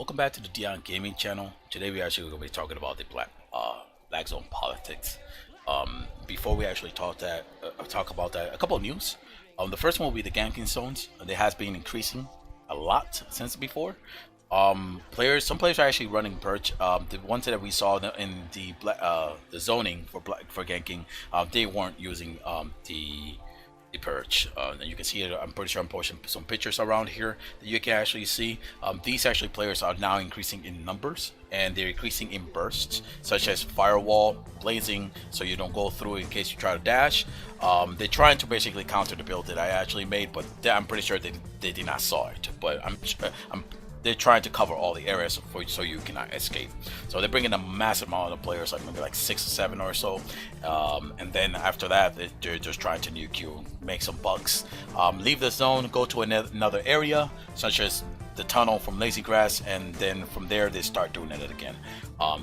welcome back to the Dion Gaming channel. Today we actually going to be talking about the BlackZone Politics. Before we actually talk about that, a couple of news. The first one will be the ganking zones. They has been increasing a lot since before. Some players are actually running perch. The ones that we saw in the zoning for ganking, they weren't using the perch. And you can see it. I'm pretty sure I'm posting some pictures around here that you can actually see. These actually players are now increasing in numbers, and they're increasing in bursts, such as firewall, blazing, so you don't go through in case you try to dash. They're trying to basically counter the build that I actually made, but I'm pretty sure they did not saw it. But they're trying to cover all the areas so you cannot escape. So they're bringing a massive amount of players, like maybe like 6 or 7 or so, and then after that they're just trying to nuke you, make some bugs, leave the zone, go to another area such as the tunnel from lazy grass, and then from there they start doing it again.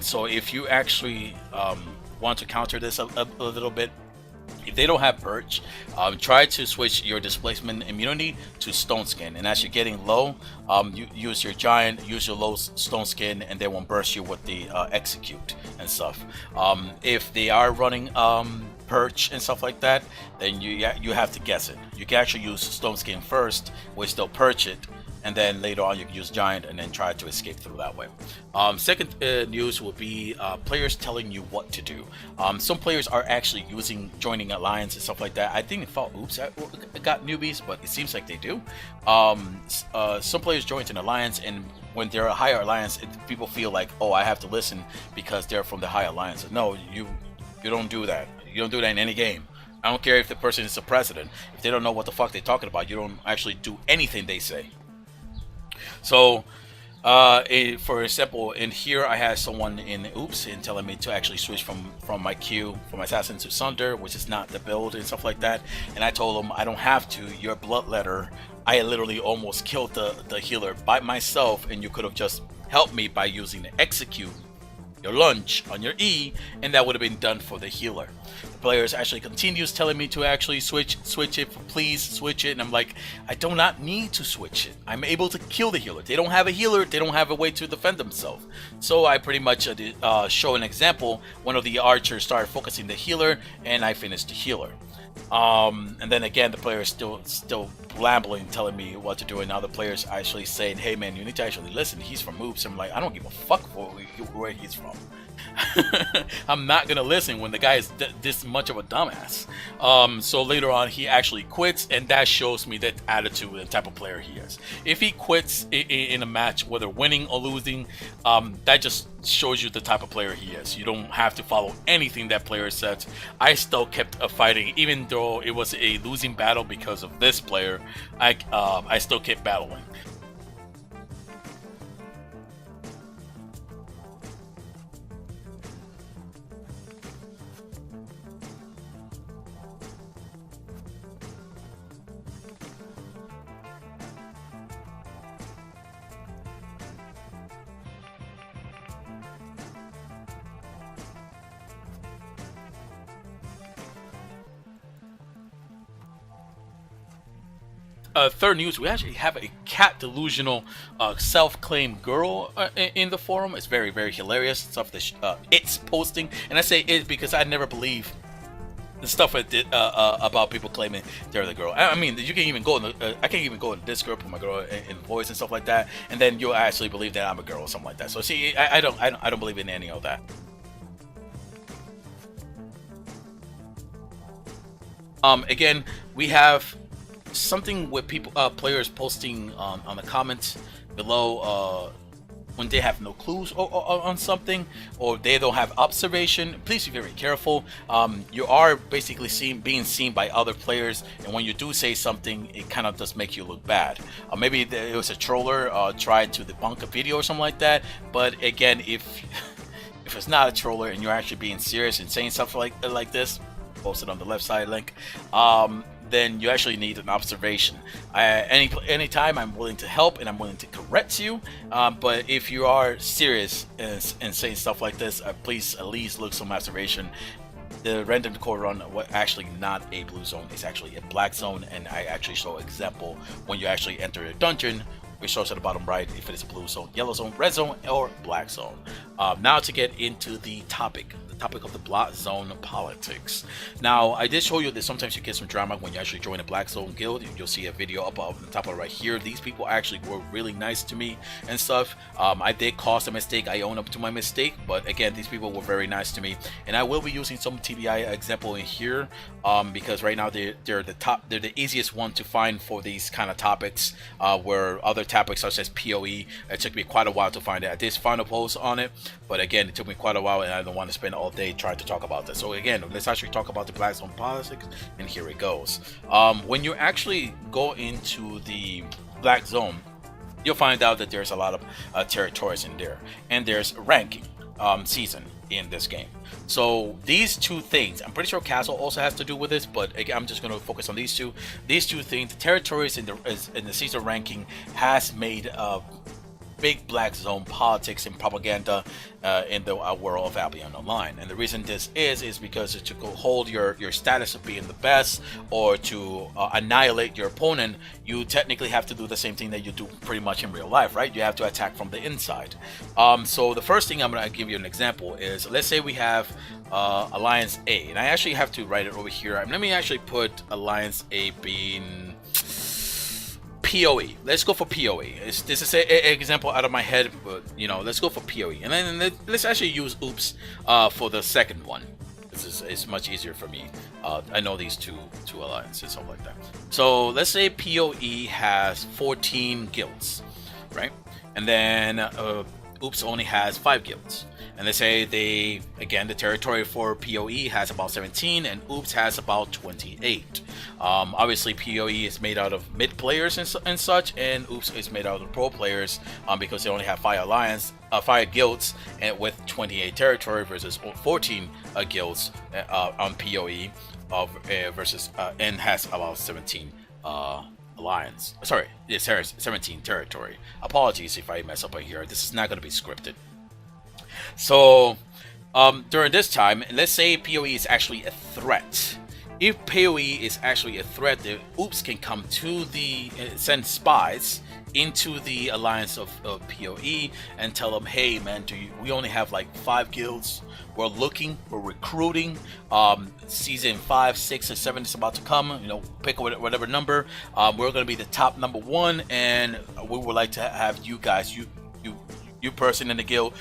So if you actually want to counter this a little bit, if they don't have perch, try to switch your displacement immunity to stone skin, and as you're getting low, you use your giant, use your low stone skin, and they won't burst you with the execute and stuff. If they are running perch and stuff like that, then you have to guess it. You can actually use stone skin first, which they'll perch it, and then later on you can use giant and then try to escape through that way. Second news will be players telling you what to do. Some players are actually joining alliance and stuff like that. I think they thought, oops, I got newbies, but it seems like they do. Some players join an alliance, and when they're a higher alliance, people feel like, oh, I have to listen because they're from the high alliance. No, you don't do that. You don't do that in any game. I don't care if the person is the president. If they don't know what the fuck they're talking about, you don't actually do anything they say. So, for example, in here I had someone in telling me to actually switch from my Q, from Assassin to Sunder, which is not the build and stuff like that. And I told him I don't have to. Your bloodletter, I literally almost killed the healer by myself, and you could have just helped me by using the execute, your lunge on your E, and that would have been done for the healer. The players actually continues telling me to actually switch it, please switch it, and I'm like, I do not need to switch it. I'm able to kill the healer. They don't have a healer, they don't have a way to defend themselves. So I pretty much show an example. One of the archers started focusing the healer, and I finished the healer. And then again, the players still rambling, telling me what to do, and other players actually saying, hey man, you need to actually listen, he's from Oops. I'm like, I don't give a fuck where he's from. I'm not gonna listen when the guy is this much of a dumbass. So later on he actually quits, and that shows me that attitude and type of player he is. If he quits in a match, whether winning or losing, that just shows you the type of player he is. You don't have to follow anything that player says. I still kept fighting, even though it was a losing battle because of this player. I still kept battling. Third news, we actually have a cat delusional self-claimed girl in the forum. It's very, very hilarious stuff that it's posting, and I say it because I never believe the stuff about people claiming they're the girl. I mean, you can even go in the I can't even go in this group with my girl in voice and stuff like that, and then you'll actually believe that I'm a girl or something like that. So see, I don't believe in any of that. Again, we have something with players posting on the comments below when they have no clues on something, or they don't have observation. Please be very careful. You are basically being seen by other players, and when you do say something, it kind of does make you look bad. Maybe it was a troller tried to debunk a video or something like that, but again, if it's not a troller and you're actually being serious and saying stuff like this, posted on the left side link, then you actually need an observation. Anytime I'm willing to help and I'm willing to correct you, but if you are serious and saying stuff like this, please at least look some observation. The random core run was actually not a blue zone, it's actually a black zone, and I actually show example when you actually enter a dungeon which shows at the bottom right if it is blue zone, yellow zone, red zone, or black zone. Now to get into the topic of the BlackZone Politics. Now, I did show you that sometimes you get some drama when you actually join a BlackZone guild. You'll see a video up on the top of right here. These people actually were really nice to me and stuff. I did cause a mistake. I own up to my mistake, but again, these people were very nice to me, and I will be using some TBI example in here because right now they're the easiest one to find for these kind of topics, where other topics such as PoE, it took me quite a while to find it. I did find a post on it, but again, it took me quite a while, and I don't want to spend all day trying to talk about this. So again, let's actually talk about the BlackZone Politics, and here it goes. When you actually go into the Black Zone, you'll find out that there's a lot of territories in there, and there's ranking season in this game. So these two things, I'm pretty sure Castle also has to do with this, but again, I'm just going to focus on these two things. The territories in the season ranking has made big Black Zone politics and propaganda in the world of Albion Online. And the reason this is because to hold your status of being the best, or to annihilate your opponent, you technically have to do the same thing that you do pretty much in real life, right? You have to attack from the inside. So the first thing I'm going to give you an example is, let's say we have Alliance A, and I actually have to write it over here. Let me actually put Alliance A being PoE. Let's go for PoE. This is an example out of my head, but you know, let's go for PoE, and then let's actually use oops for the second one. It's much easier for me. I know these two alliances and stuff like that. So let's say PoE has 14 guilds, right? And then oops only has 5 guilds. And let's say the territory for PoE has about 17 and oops has about 28. Obviously PoE is made out of mid players and such, and oops is made out of pro players because they only have 5 guilds and with 28 territory versus 14 guilds on PoE versus and has about 17 alliance. Sorry, yes, 17 territory. Apologies if I mess up right here. This is not going to be scripted. So during this time, let's say PoE is actually a threat. If PoE is actually a threat, the oops can come to the send spies into the alliance of PoE and tell them, hey man, we only have like 5 guilds. We're recruiting. Season 5, 6, and 7 is about to come. You know, pick whatever number. We're going to be the top number 1, and we would like to have you guys, you person in the guild,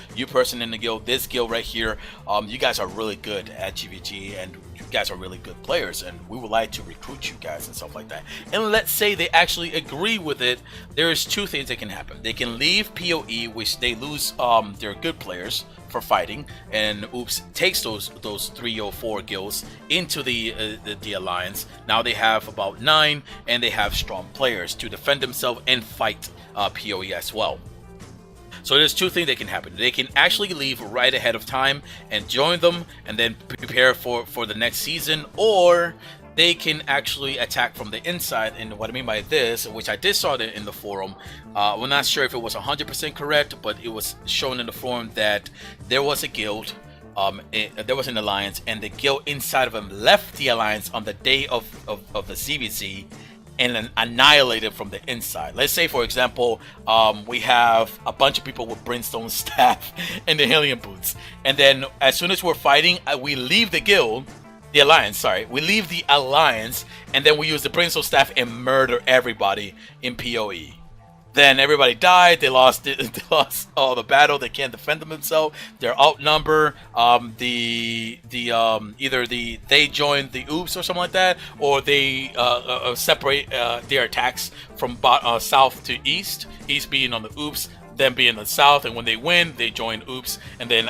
this guild right here, you guys are really good at GVG, and you guys are really good players, and we would like to recruit you guys and stuff like that. And let's say they actually agree with it. There's 2 things that can happen. They can leave PoE, which they lose their good players for fighting, and oops takes those 3 or 4 guilds into the alliance. Now they have about 9, and they have strong players to defend themselves and fight PoE as well. So there's 2 things that can happen. They can actually leave right ahead of time and join them and then prepare for the next season, or they can actually attack from the inside. And what I mean by this, which I did saw it in the forum, we're not sure if it was 100% correct, but it was shown in the forum that there was a guild, there was an alliance, and the guild inside of them left the alliance on the day of the CBC and then annihilated from the inside. Let's say, for example, we have a bunch of people with brimstone staff and the helium boots, and then as soon as we're fighting, we leave the alliance, and then we use the brimstone staff and murder everybody in PoE. Then everybody died. They lost all the battle. They can't defend themselves. They're outnumbered. They join the oops or something like that, or they separate their attacks from south to east. East being on the oops, them being the south, and when they win, they join oops, and then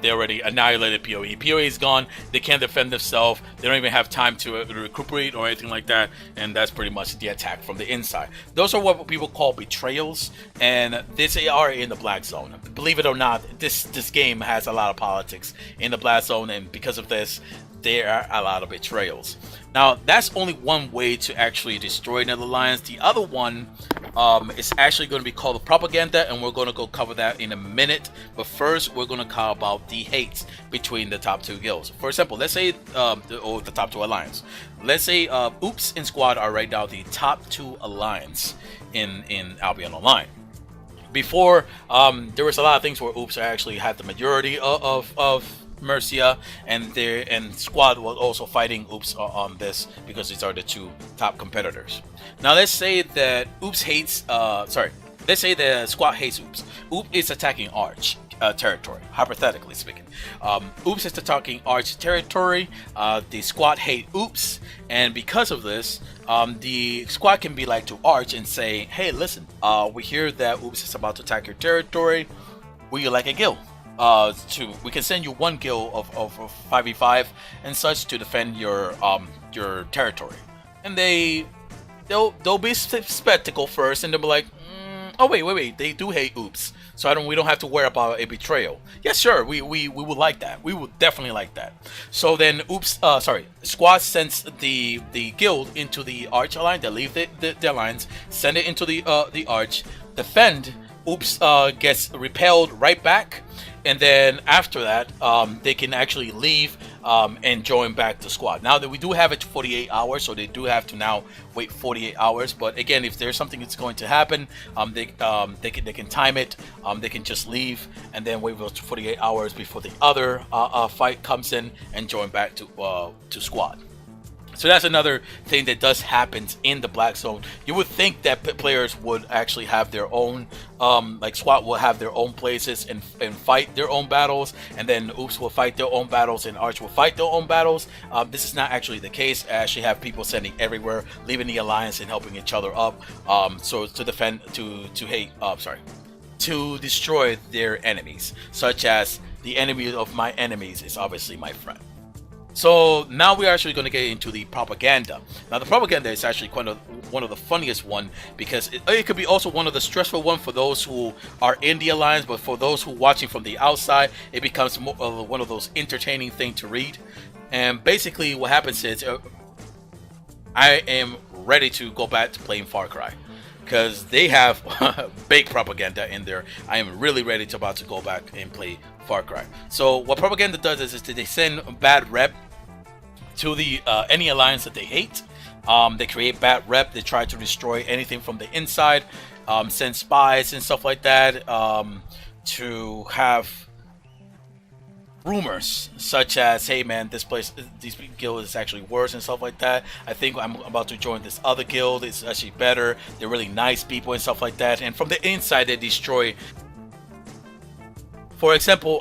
they already annihilated PoE. PoE is gone. They can't defend themselves. They don't even have time to recuperate or anything like that, and that's pretty much the attack from the inside. Those are what people call betrayals, and this are in the Black Zone. Believe it or not, this game has a lot of politics in the Black Zone, and because of this, there are a lot of betrayals. Now, that's only one way to actually destroy an alliance. The other one is actually going to be called the propaganda, and we're going to go cover that in a minute. But first, we're going to talk about the hate between the top 2 guilds. For example, let's say the top 2 alliance. Let's say oops and squad are right now the top 2 alliance, in Albion Online. Before, there was a lot of things where Oops actually had the majority of Mercia, and Squad was also fighting Oops on this because these are the two top competitors. Now let's say that Oops hates, let's say the Squad hates Oops. Oops is attacking Arch territory, hypothetically speaking. Oops is attacking Arch territory. The Squad hate Oops, and because of this, the Squad can be like to Arch and say, hey, listen, we hear that Oops is about to attack your territory. Would you like a guild? We can send you one guild of 5v5 and such to defend your territory. And they'll be skeptical first, and they'll be like, oh wait, they do hate Oops, so we don't have to worry about a betrayal. Yes, sure, we would like that. We would definitely like that. So then Squad sends the guild into the Arch alliance. They leave the alliance, send it into the Arch, defend. Oops gets repelled right back, and then after that, they can actually leave and join back the Squad. Now that we do have it 48 hours, so they do have to now wait 48 hours. But again, if there's something that's going to happen, they can time it. They can just leave and then wait for 48 hours before the other fight comes in and join back to Squad. So that's another thing that does happen in the BlackZone. You would think that players would actually have their own, like Squad will have their own places and fight their own battles, and then Oops will fight their own battles, and Arch will fight their own battles. This is not actually the case. I actually have people sending everywhere, leaving the alliance and helping each other up. So to defend, to destroy their enemies, such as the enemy of my enemies is obviously my friend. So now we're actually going to get into the propaganda. Now the propaganda is actually one of the funniest one, because it could be also one of the stressful one for those who are in the alliance, but for those who are watching from the outside, it becomes more of one of those entertaining things to read. And basically what happens is I am ready to go back to playing Far Cry, because they have big propaganda in there. I am really ready to about to go back and play Far Cry. So what propaganda does is that they send bad rep to the any alliance that they hate. They create bad rep. They try to destroy anything from the inside, send spies and stuff like that, to have rumors such as, hey man, this guild is actually worse and stuff like that. I think I'm about to join this other guild. It's actually better. They're really nice people and stuff like that. And from the inside, they destroy. For example,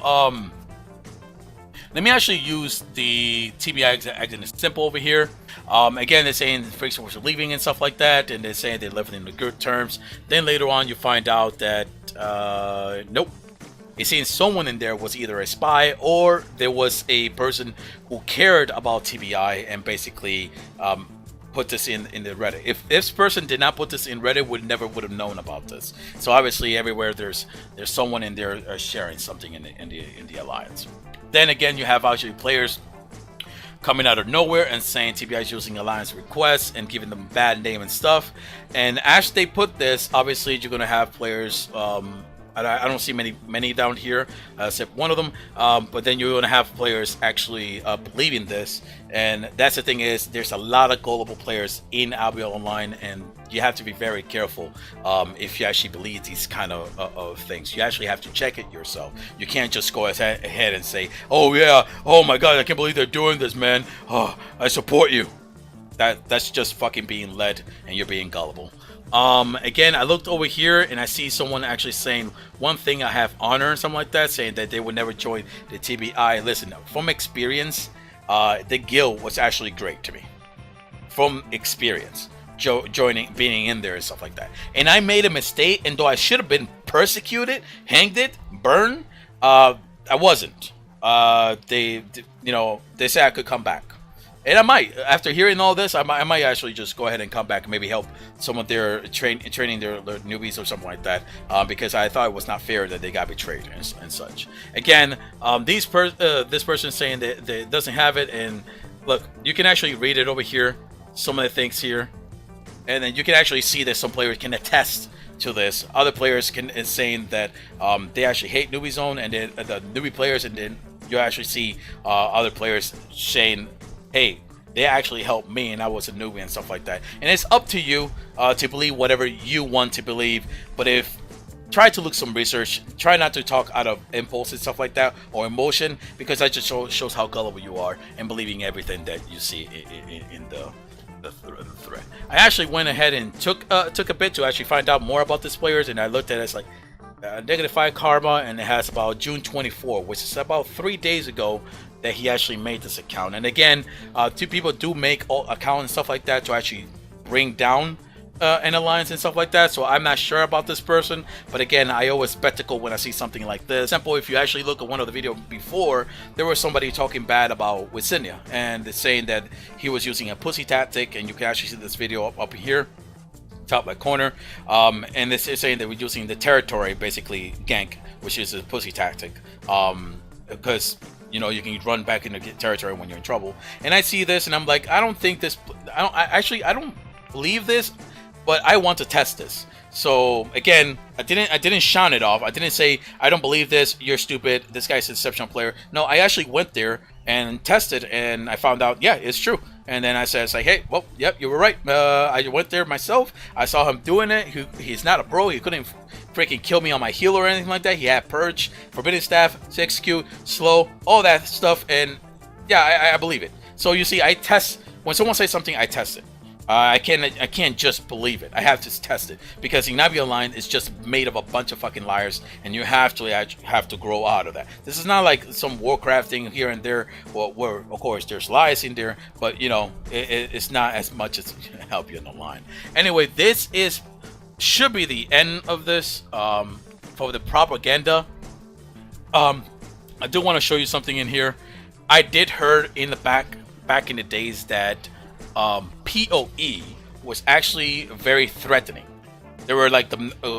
let me actually use the TBI as an example over here. Again, they're saying the freaks were leaving and stuff like that, and they're saying they're living in the good terms. Then later on, you find out that nope. It seems someone in there was either a spy or there was a person who cared about TBI and basically put this in the Reddit. If this person did not put this in Reddit, would have known about this. So obviously everywhere there's someone in there sharing something in the alliance. Then again, you have actually players coming out of nowhere and saying TBI is using alliance requests and giving them a bad name and stuff. And as they put this, obviously you're gonna have players. I don't see many down here, except one of them. But then you're going to have players actually believing this, and that's the thing is there's a lot of gullible players in Albion Online, and you have to be very careful if you actually believe these kind of things. You actually have to check it yourself. You can't just go ahead and say, "Oh yeah, oh my God, I can't believe they're doing this, man. Oh, I support you." That's just fucking being led, and you're being gullible. Again, I looked over here and I see someone actually saying one thing, I have honor and something like that, saying that they would never join the TBI. Listen, from experience, the guild was actually great to me. From experience, being in there and stuff like that. And I made a mistake, and though I should have been persecuted, hanged it, burned, I wasn't. They say I could come back. And I might, after hearing all this, I might actually just go ahead and come back and maybe help some of their training their newbies or something like that, because I thought it was not fair that they got betrayed and such. Again, this person saying that they doesn't have it, and look, you can actually read it over here, some of the things here, and then you can actually see that some players can attest to this. Other players is saying that they actually hate newbie zone, and then the newbie players, and then you actually see other players saying, hey, they actually helped me, and I was a newbie and stuff like that. And it's up to you to believe whatever you want to believe. But if try to look some research, try not to talk out of impulse and stuff like that, or emotion, because that just shows how gullible you are and believing everything that you see in the thread. I actually went ahead and took a bit to actually find out more about this players, and I looked at it as like -5 karma, and it has about June 24, which is about 3 days ago that he actually made this account. And again, two people do make accounts and stuff like that to actually bring down an alliance and stuff like that, so I'm not sure about this person. But again, I always spectacle when I see something like this. For example, if you actually look at one of the videos before, there was somebody talking bad about Wicinia and saying that he was using a pussy tactic, and you can actually see this video up here, top left corner, and this is saying that we're using the territory, basically gank, which is a pussy tactic, because you know, you can run back into territory when you're in trouble. And I see this and I'm like, I don't think this, I don't believe this, but I want to test this. So again, I didn't shine it off. I didn't say I don't believe this, you're stupid, this guy's an exceptional player. No, I actually went there and tested, and I found out, yeah, it's true. And then I said, it's like, hey, well, yep, you were right. I went there myself. I saw him doing it. He's not a pro. He couldn't freaking kill me on my heal or anything like that. He had purge, forbidden staff, execute, slow, all that stuff. And yeah, I believe it. So you see, I test when someone says something, I test it. I can't just believe it. I have to test it, because Ignabi Online is just made of a bunch of fucking liars, and you have to grow out of that. This is not like some Warcraft thing here and there, where of course there's lies in there, but you know it's not as much as help you in the line. Anyway, this should be the end of this for the propaganda. I do want to show you something in here. I did heard in the back in the days that PoE was actually very threatening. They were like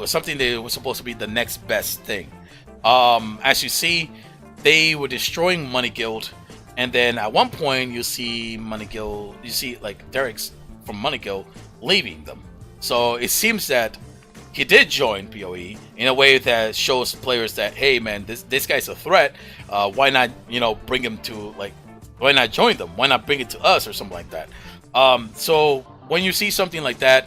something that was supposed to be the next best thing. As you see, they were destroying Money Guild, and then at one point you see Money Guild, you see like Derek's from Money Guild leaving them. So it seems that he did join PoE in a way that shows players that, hey man, this guy's a threat. Why not, you know, bring him to, like, why not join them? Why not bring it to us or something like that? So when you see something like that,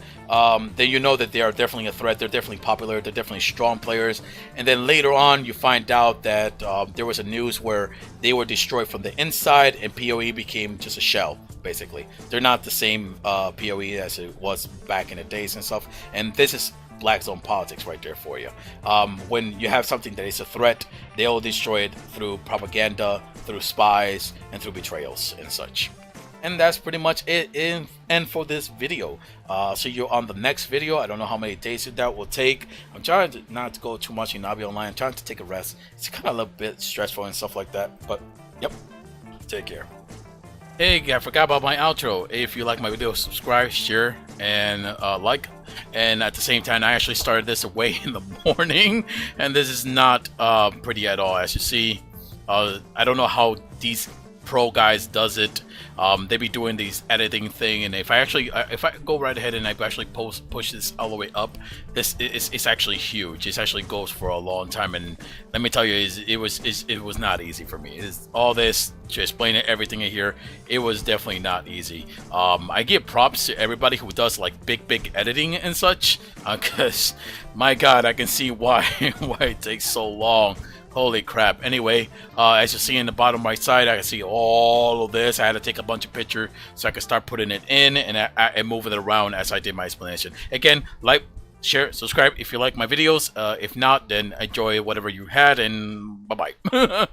then you know that they are definitely a threat. They're definitely popular. They're definitely strong players. And then later on, you find out that there was a news where they were destroyed from the inside, and PoE became just a shell, basically. They're not the same PoE as it was back in the days and stuff. And this is BlackZone Politics right there for you. When you have something that is a threat, they all destroy it through propaganda, through spies, and through betrayals and such. And that's pretty much it and for this video. See you on the next video. I don't know how many days that will take. I'm trying to not to go too much in Nabi Online. I'm trying to take a rest. It's kind of a little bit stressful and stuff like that. But yep, take care. Hey, I forgot about my outro. If you like my video, subscribe, share, and like. And at the same time, I actually started this away in the morning, and this is not pretty at all. As you see, I don't know how these pro guys does it. They be doing these editing thing, and if I go right ahead and I actually push this all the way up, it's actually huge. It actually goes for a long time, and let me tell you, it was not easy for me. All this to explain everything in here, it was definitely not easy. I give props to everybody who does like big editing and such, because my God, I can see why it takes so long. Holy crap. Anyway, as you see in the bottom right side, I can see all of this. I had to take a bunch of pictures so I could start putting it in and moving it around as I did my explanation. Again, like, share, subscribe if you like my videos. If not, then enjoy whatever you had, and bye-bye.